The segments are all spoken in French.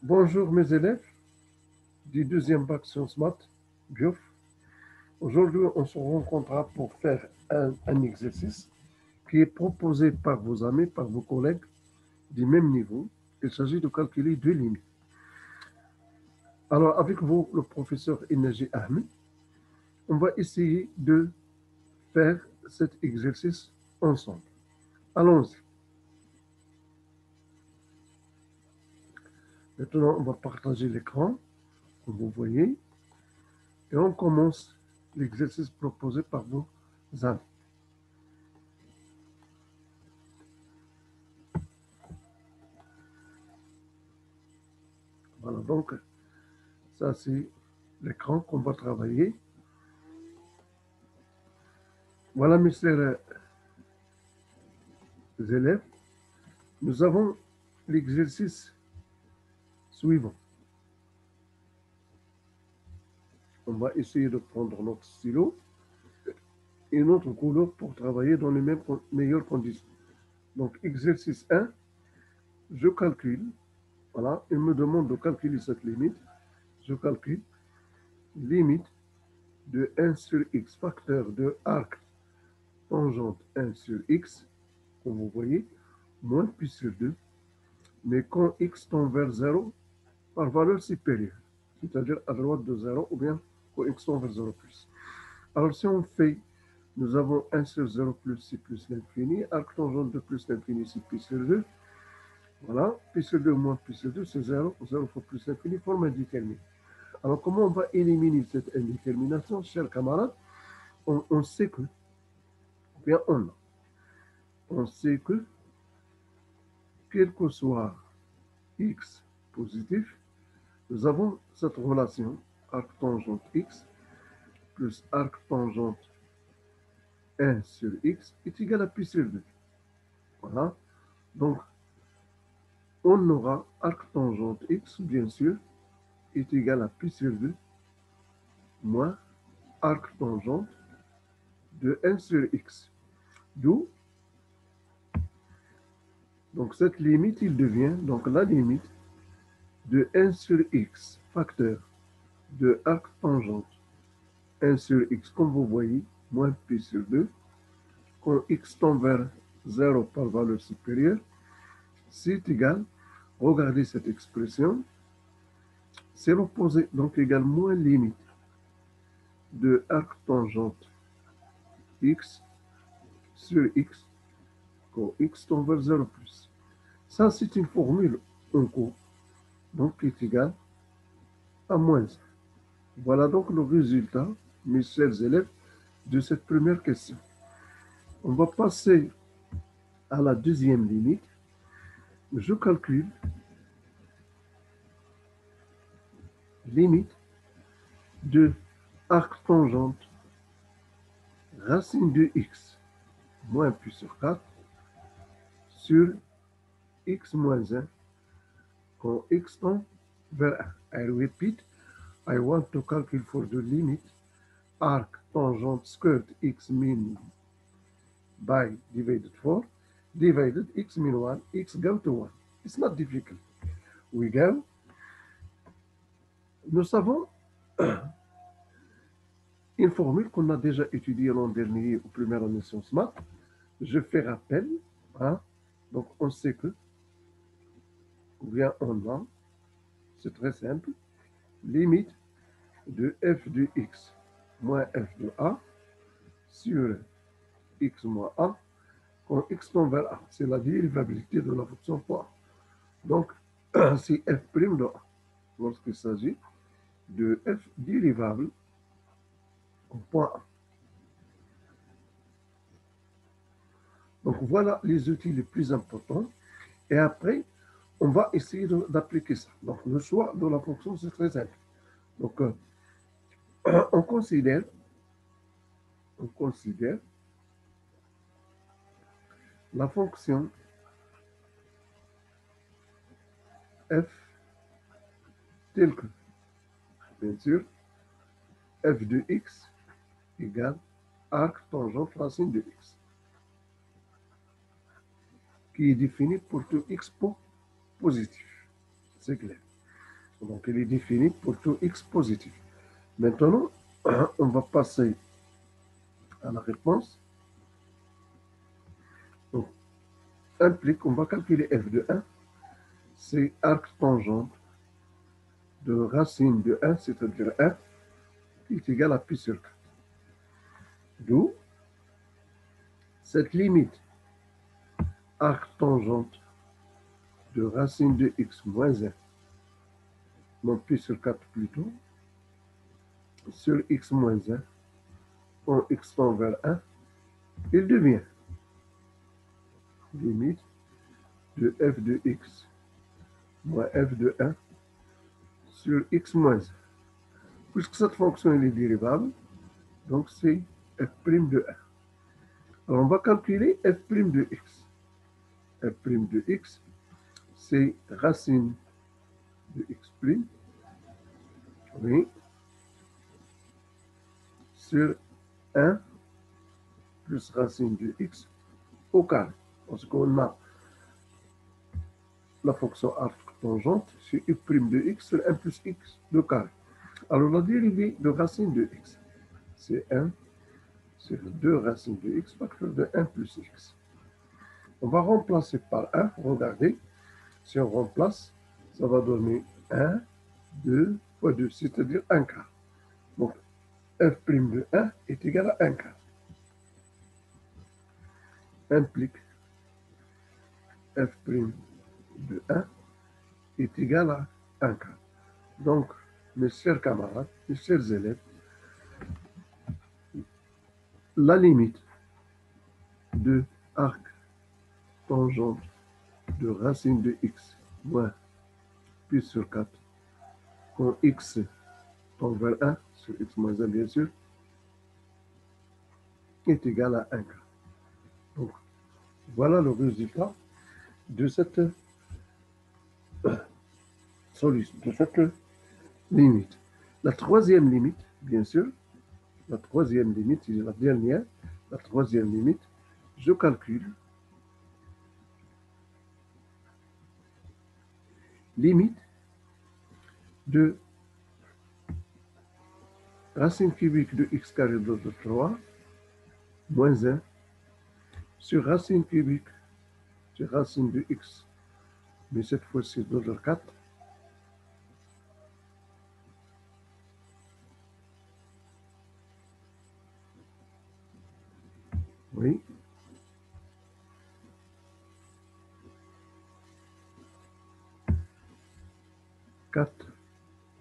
Bonjour mes élèves du deuxième bac Sciences Maths, BIOF. Aujourd'hui, on se rencontrera pour faire un exercice qui est proposé par vos amis, par vos collègues du même niveau. Il s'agit de calculer deux limites. Alors, avec vous, le professeur Inaji Ahmed, on va essayer de faire cet exercice ensemble. Allons-y. Maintenant, on va partager l'écran, comme vous voyez, et on commence l'exercice proposé par vos amis. Voilà, donc, ça c'est l'écran qu'on va travailler. Voilà, mes chers élèves, nous avons l'exercice suivant. On va essayer de prendre notre stylo et notre couleur pour travailler dans les meilleures conditions. Donc, exercice 1, je calcule. Voilà, il me demande de calculer cette limite. Je calcule limite de 1 sur x, facteur de arc tangente 1 sur x, comme vous voyez, moins pi sur 2, mais quand x tend vers 0, par valeur supérieure, c'est-à-dire à droite de 0 ou bien quand x tend vers 0 plus. Alors si on fait, nous avons 1 sur 0 plus c plus l'infini, arc tangente de plus l'infini c'est pi sur 2, voilà, pi sur 2 moins pi sur 2 c'est 0, 0 fois plus l'infini forme indéterminée. Alors comment on va éliminer cette indétermination, chers camarades? On sait que, bien on sait que, quel que soit x positif, nous avons cette relation arc tangente x plus arc tangente 1 sur x est égal à pi sur 2. Voilà. Donc, on aura arc tangente x, bien sûr, est égal à pi sur 2 moins arc tangente de 1 sur x. D'où, donc cette limite, il devient, donc la limite de 1 sur x, facteur de arc tangente 1 sur x, comme vous voyez, moins pi sur 2, quand x tend vers 0 par valeur supérieure, c'est égal, regardez cette expression, c'est l'opposé, donc égal moins limite de arc tangente x sur x quand x tend vers 0 plus. Ça, c'est une formule en cours, donc qui est égale à moins 1. Voilà donc le résultat, mes chers élèves, de cette première question. On va passer à la deuxième limite. Je calcule limite de arc tangente racine de x moins pi sur 4 sur x moins 1 quand x tend vers 1. I repeat, I want to calculate for the limit arc tangent skirt x min by divided 4 divided x min 1, x go to 1. It's not difficult. We go. Nous savons une formule qu'on a déjà étudiée l'an dernier au premier année sciences maths. Je fais rappel. Hein? Donc, on sait que, ou bien on a, c'est très simple, limite de f de x moins f de a sur x moins a quand x tend vers a. C'est la dérivabilité de la fonction point. Donc, c'est f' de a lorsqu'il s'agit de f dérivable au point a. Donc, voilà les outils les plus importants. Et après, on va essayer d'appliquer ça. Donc, le choix de la fonction, c'est très simple. Donc, on considère la fonction f telle que, bien sûr, f de x égale arc tangente racine de x, qui est définie pour tout x positif. C'est clair. Donc, elle est définie pour tout x positif. Maintenant, on va passer à la réponse. Donc, implique, on va calculer f de 1, c'est arc tangente de racine de 1, c'est-à-dire 1, qui est égal à pi sur 4. D'où cette limite arc tangente de racine de x moins 1, non pi sur 4 plutôt, sur x moins 1, quand x tend vers 1, il devient limite de f de x moins f de 1 sur x moins 1. Puisque cette fonction est dérivable, donc c'est f' de 1. Alors on va calculer f' de x. f' de x, c'est racine de x', oui, sur 1 plus racine de x au carré. Parce qu'on a la fonction arc tangente sur f' de x sur 1 plus x de carré. Alors la dérivée de racine de x, c'est 1 sur 2 racine de x facteur de 1 plus x. On va remplacer par 1, regardez, si on remplace, ça va donner 1, 2 fois 2, c'est-à-dire 1 quart. Donc, f' de 1 est égal à 1 quart. Implique f' de 1 est égal à 1 quart. Donc, mes chers camarades, mes chers élèves, la limite de arc tangente de racine de x moins pi sur 4, quand x tend vers 1, sur x moins 1 bien sûr, est égal à 1 quart. Donc, voilà le résultat de cette solution, de cette limite. La troisième limite, bien sûr, la troisième limite, c'est la dernière, la troisième limite, je calcule limite de racine cubique de x carré de 3 moins 1 sur racine cubique de racine de x, mais cette fois-ci d'ordre 4, oui, quatre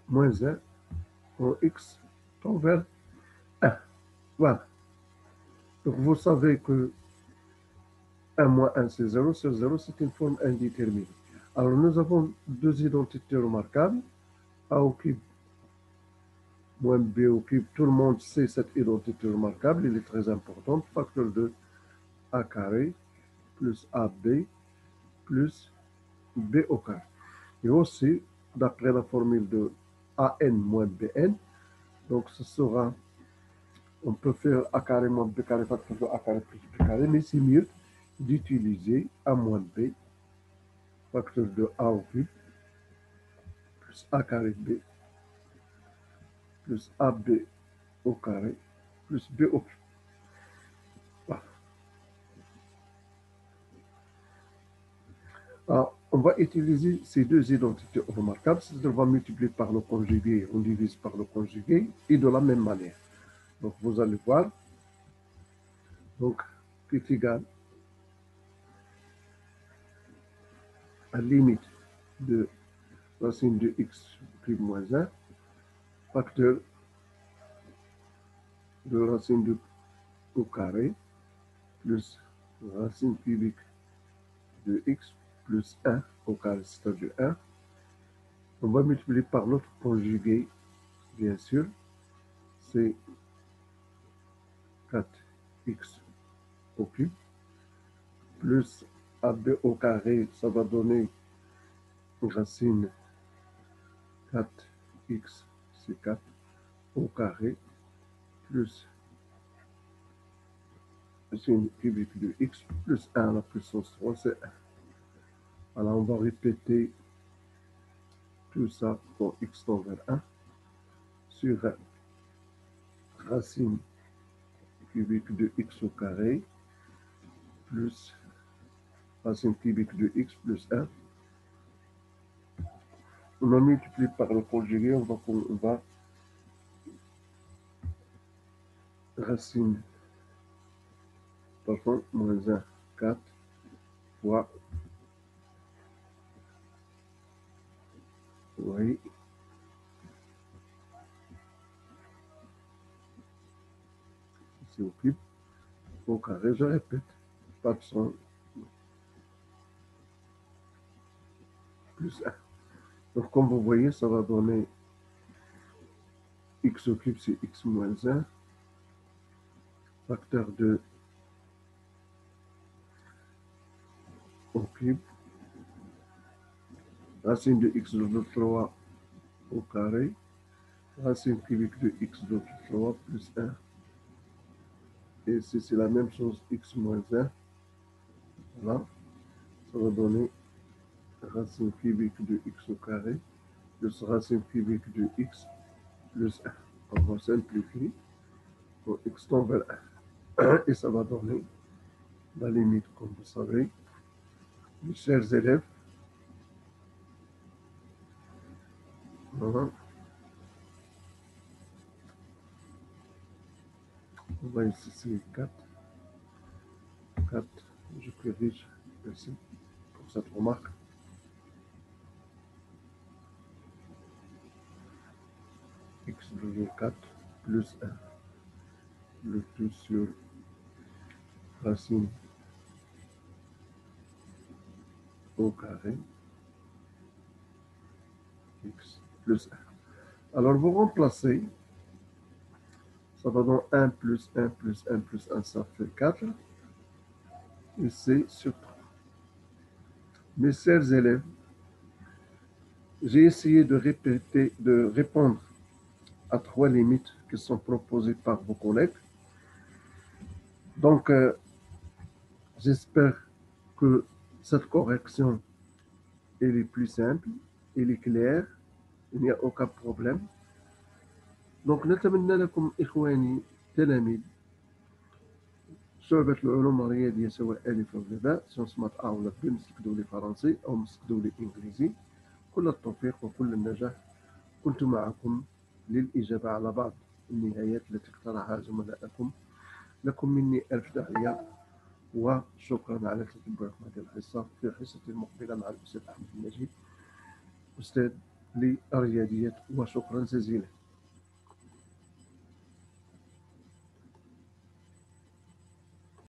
moins 1 en x tend vers 1. Voilà. Donc vous savez que 1 moins 1 c'est 0, sur 0 c'est une forme indéterminée. Alors nous avons deux identités remarquables, a au cube moins b au cube. Tout le monde sait cette identité remarquable, elle est très importante. Facteur de a carré plus ab plus b au carré. Et aussi, d'après la formule de an moins bn, donc ce sera, on peut faire a carré moins b carré facteur de a carré plus b carré, mais c'est mieux d'utiliser a moins b facteur de a au cube plus a carré b plus ab au carré plus b au cube. Voilà. Alors, on va utiliser ces deux identités remarquables, c'est-à-dire on va multiplier par le conjugué, on divise par le conjugué, et de la même manière. Donc vous allez voir, donc qui est égal à la limite de racine de x cube moins 1, facteur de racine de au carré, plus racine cubique de x plus 1 au carré, c'est-à-dire 1. On va multiplier par l'autre conjugué, bien sûr, c'est 4x au cube, plus AB au carré, ça va donner racine 4x, c'est 4 au carré, plus racine cubique de x, plus 1 à la puissance 3, c'est 1. Alors on va répéter tout ça pour x tend vers 1 sur racine cubique de x au carré plus racine cubique de x plus 1. On en multiplie par le conjugué, on va racine, pardon, moins 1, 4 fois, oui, ici au cube, au carré, je répète, pas de son, plus 1. Donc, comme vous voyez, ça va donner x au cube, c'est x moins 1, facteur de au cube, racine de x de 3 au carré, racine cubique de x de 3 plus 1. Et ici, c'est la même chose, x moins 1. Voilà, ça va donner racine cubique de x au carré plus racine cubique de x plus 1. On va simplifier pour x tend vers 1. Et ça va donner la limite, comme vous savez. Mes chers élèves, voilà. On va ici, c'est 4. 4, je corrige, merci pour cette remarque. X de 4 plus 1, le tout sur racine au carré, x plus 1. Alors vous remplacez, ça va dans 1 plus 1 plus 1 plus 1, ça fait 4, et c'est sur 3. Mes chers élèves, j'ai essayé de répondre à 3 limites qui sont proposées par vos collègues. Donc, j'espère que cette correction elle est plus simple, elle est claire, il n'y a aucun problème. Donc نتمنى لكم إخواني تلاميذ شعبة العلوم الرياضية سواء ألف أو باء سيونس مات أ ولا بي مسك دولي فرنسي أو مسك دولي إنجليزي كل التوفيق وكل النجاح. كنت معكم للإجابة على بعض النهايات التي اقترحها زملائكم. لكم مني ألف تحية وشكرا على تتبعكم هذه الحصة. في الحصة المقبلة مع الأستاذ أحمد المجيد أستاذ للرياضيات وشكرا جزيلا.